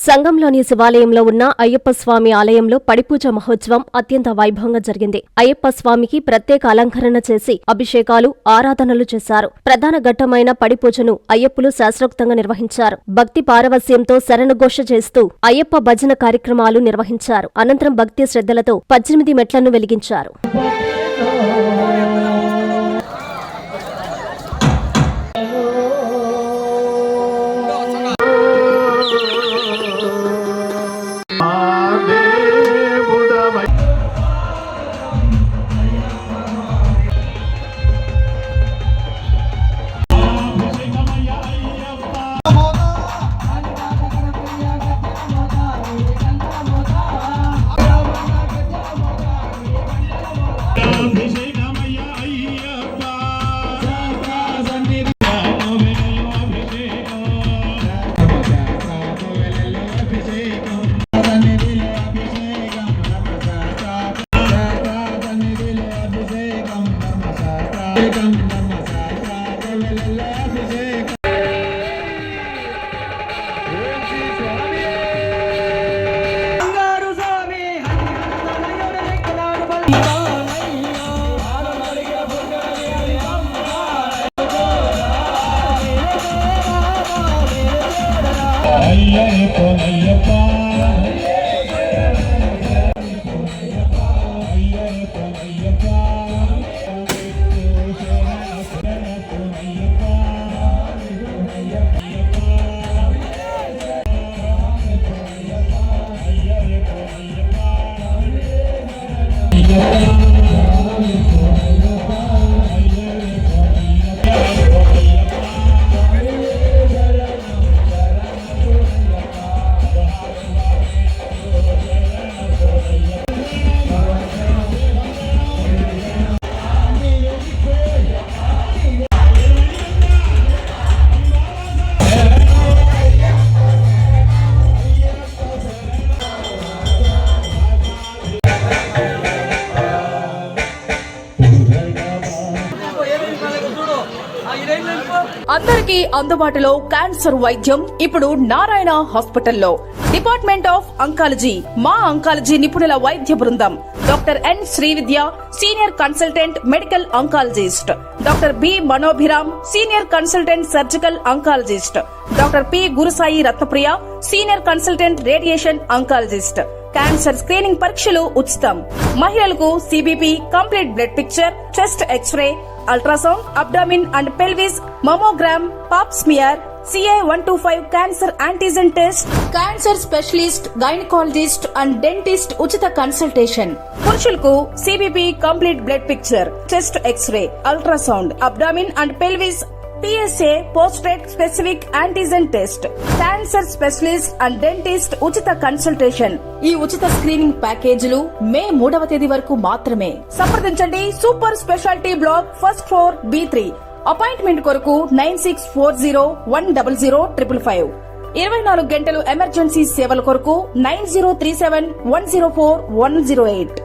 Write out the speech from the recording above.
సంగంలోని శివాలయంలో ఉన్న అయ్యప్ప స్వామి ఆలయంలో పడిపూజ మహోత్సవం అత్యంత వైభవంగా జరిగింది. అయ్యప్ప స్వామికి ప్రత్యేక అలంకరణ చేసి అభిషేకాలు, ఆరాధనలు చేశారు. ప్రధాన ఘట్టమైన పడిపూజను అయ్యప్పులు శాస్త్రోక్తంగా నిర్వహించారు. భక్తి పారవస్యంతో శరణఘోష చేస్తూ అయ్యప్ప భజన కార్యక్రమాలు నిర్వహించారు. అనంతరం భక్తి శ్రద్ధలతో 18 మెట్లను వెలిగించారు. అందరికీ అందుబాటులో క్యాన్సర్ వైద్యం ఇప్పుడు నారాయణ హాస్పిటల్లో. డిపార్ట్మెంట్ ఆఫ్ అంకాలజీ, మా అంకాలజీ నిపుణుల వైద్య బృందం. Doctor N Srividya, senior consultant medical oncologist. Doctor B Manobhiram, senior consultant surgical oncologist. Doctor P Gurusai Ratnapriya, senior consultant radiation oncologist. Cancer screening పరీక్షలు ఉచితం. మహిళలకు CBP, complete blood picture, chest x-ray, ultrasound, abdomen and pelvis, mammogram, pap smear, CA-125 cancer antigen test, cancer specialist, gynaecologist and dentist ఉచిత consultation. పురుషులకు CBP, complete blood picture, chest x-ray, ultrasound, abdomen and pelvis, PSA పోస్ట్రేట్ specific antigen test, cancer specialist and dentist ఉచిత consultation. ఈ ఉచిత screening ప్యాకేజీలు మే 3వ తేదీ వరకు మాత్రమే. సంప్రదించండి super speciality block, first floor, B3. Appointment కొరకు 9640100555. 24 గంటలు ఎమర్జెన్సీ సేవల కొరకు 9037104108.